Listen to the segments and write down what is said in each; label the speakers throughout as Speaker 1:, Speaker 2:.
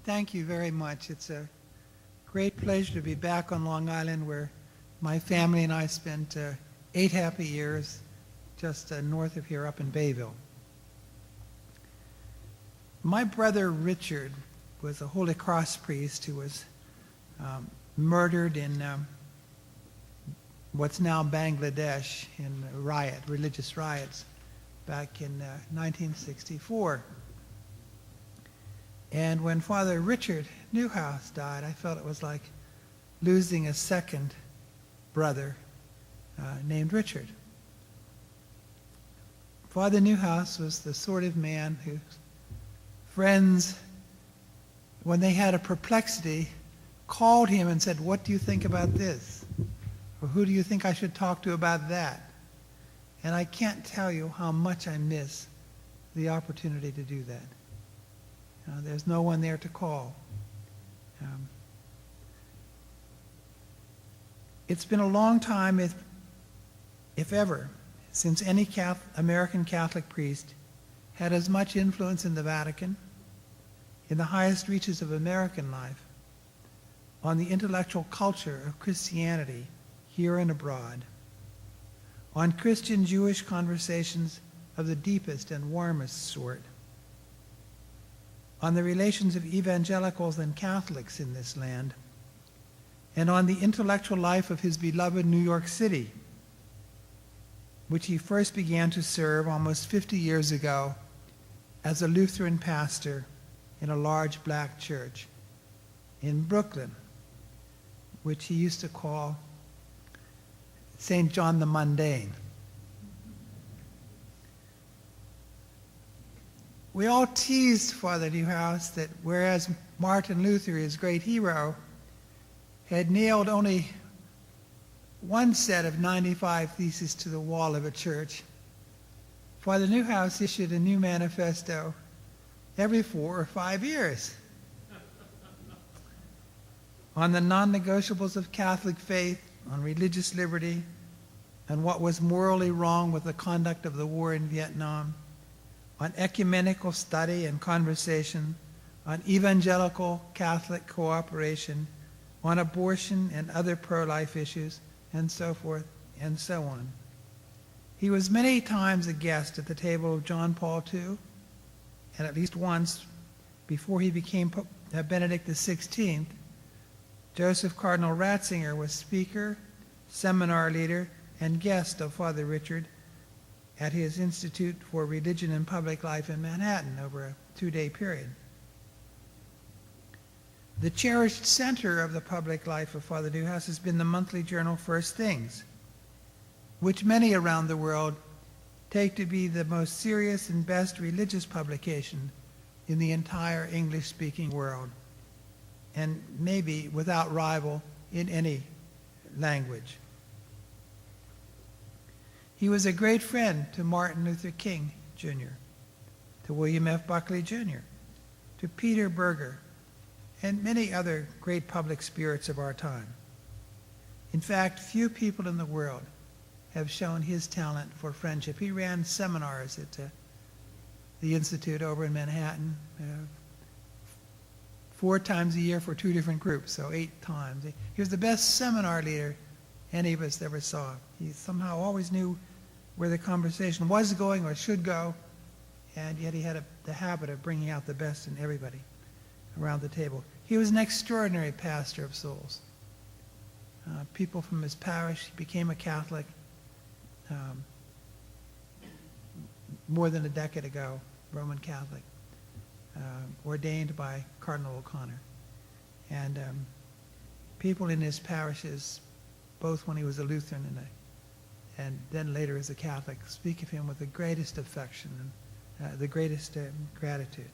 Speaker 1: Thank you very much. It's a great pleasure to be back on Long Island, where my family and I spent 8 happy years just north of here up in Bayville. My brother Richard was a Holy Cross priest who was murdered in what's now Bangladesh in religious riots back in 1964. And when Father Richard Newhouse died, I felt it was like losing a second brother named Richard. Father Newhouse was the sort of man whose friends, when they had a perplexity, called him and said, "What do you think about this?" Or "Who do you think I should talk to about that?" And I can't tell you how much I miss the opportunity to do that. There's no one there to call. It's been a long time, if ever, since any American Catholic priest had as much influence in the Vatican, in the highest reaches of American life, on the intellectual culture of Christianity here and abroad, on Christian-Jewish conversations of the deepest and warmest sort, on the relations of evangelicals and Catholics in this land, and on the intellectual life of his beloved New York City, which he first began to serve almost 50 years ago as a Lutheran pastor in a large black church in Brooklyn, which he used to call St. John the Mundane. We all teased Father Newhouse that whereas Martin Luther, his great hero, had nailed only one set of 95 theses to the wall of a church, Father Newhouse issued a new manifesto every 4 or 5 years on the non-negotiables of Catholic faith, on religious liberty, and what was morally wrong with the conduct of the war in Vietnam, on ecumenical study and conversation, on evangelical Catholic cooperation, on abortion and other pro-life issues, and so forth and so on. He was many times a guest at the table of John Paul II, and at least once, before he became Pope Benedict XVI, Joseph Cardinal Ratzinger was speaker, seminar leader, and guest of Father Richard at his Institute for Religion and Public Life in Manhattan over a 2-day period. The cherished center of the public life of Father Newhouse has been the monthly journal First Things, which many around the world take to be the most serious and best religious publication in the entire English-speaking world, and maybe without rival in any language. He was a great friend to Martin Luther King, Jr., to William F. Buckley, Jr., to Peter Berger, and many other great public spirits of our time. In fact, few people in the world have shown his talent for friendship. He ran seminars at the Institute over in Manhattan 4 times a year for 2 different groups, so 8 times. He was the best seminar leader any of us ever saw. He somehow always knew where the conversation was going or should go, and yet he had the habit of bringing out the best in everybody around the table. He was an extraordinary pastor of souls. People from his parish, he became a Catholic more than a decade ago, Roman Catholic, ordained by Cardinal O'Connor. And people in his parishes, both when he was a Lutheran and then later as a Catholic, speak of him with the greatest affection and the greatest gratitude.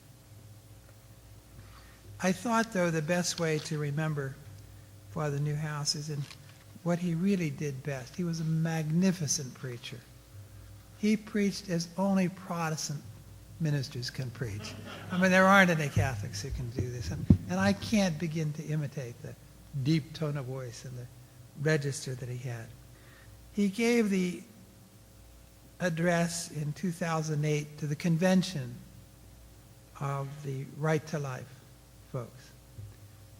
Speaker 1: I thought, though, the best way to remember Father Newhouse is in what he really did best. He was a magnificent preacher. He preached as only Protestant ministers can preach. I mean, there aren't any Catholics who can do this. And I can't begin to imitate the deep tone of voice and the register that he had. He gave the address in 2008 to the convention of the Right to Life. folks.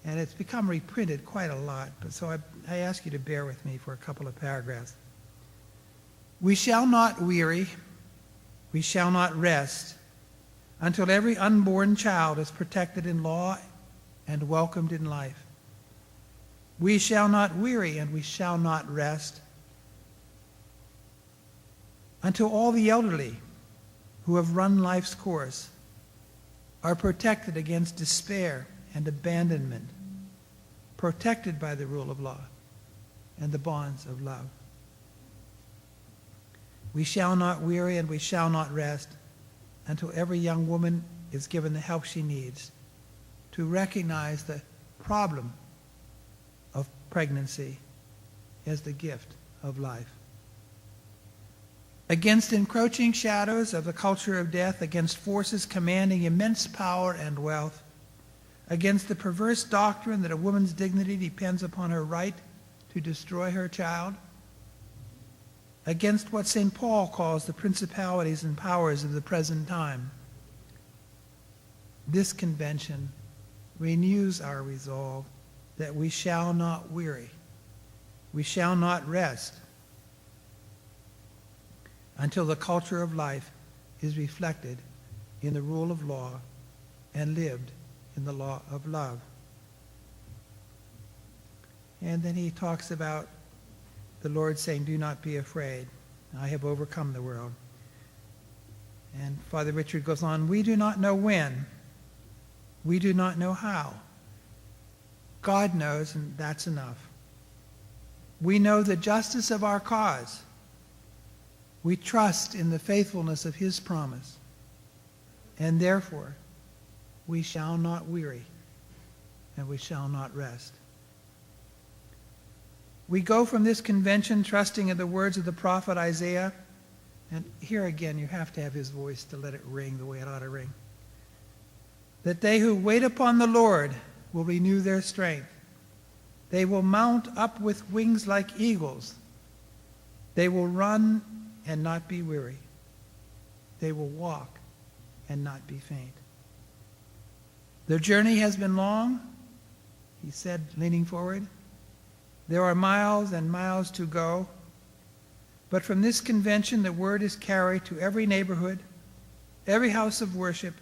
Speaker 1: And it's become reprinted quite a lot, but so I ask you to bear with me for a couple of paragraphs. We shall not weary, we shall not rest, until every unborn child is protected in law and welcomed in life. We shall not weary and we shall not rest until all the elderly who have run life's course are protected against despair and abandonment, protected by the rule of law and the bonds of love. We shall not weary and we shall not rest until every young woman is given the help she needs to recognize the problem of pregnancy as the gift of life. Against encroaching shadows of the culture of death, against forces commanding immense power and wealth, against the perverse doctrine that a woman's dignity depends upon her right to destroy her child, against what St. Paul calls the principalities and powers of the present time, this convention renews our resolve that we shall not weary, we shall not rest, until the culture of life is reflected in the rule of law and lived in the law of love. And then he talks about the Lord saying, do not be afraid. I have overcome the world. And Father Richard goes on, we do not know when. We do not know how. God knows, and that's enough. We know the justice of our cause. We trust in the faithfulness of his promise. And therefore, we shall not weary, and we shall not rest. We go from this convention trusting in the words of the prophet Isaiah, and here again you have to have his voice to let it ring the way it ought to ring. That they who wait upon the Lord will renew their strength. They will mount up with wings like eagles. They will run and not be weary. They will walk and not be faint. Their journey has been long, he said, leaning forward. There are miles and miles to go. But from this convention, the word is carried to every neighborhood, every house of worship,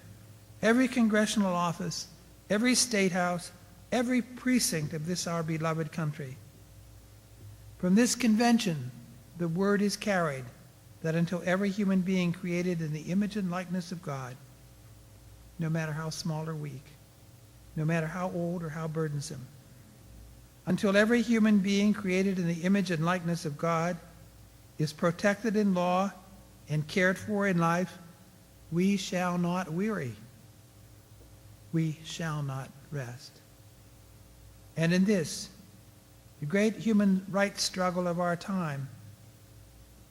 Speaker 1: every congressional office, every state house, every precinct of this our beloved country. From this convention, the word is carried that until every human being created in the image and likeness of God, no matter how small or weak, no matter how old or how burdensome, until every human being created in the image and likeness of God is protected in law and cared for in life, we shall not weary. We shall not rest. And in this, the great human rights struggle of our time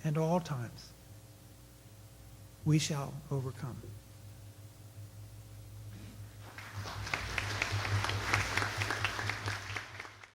Speaker 1: and all times, we shall overcome.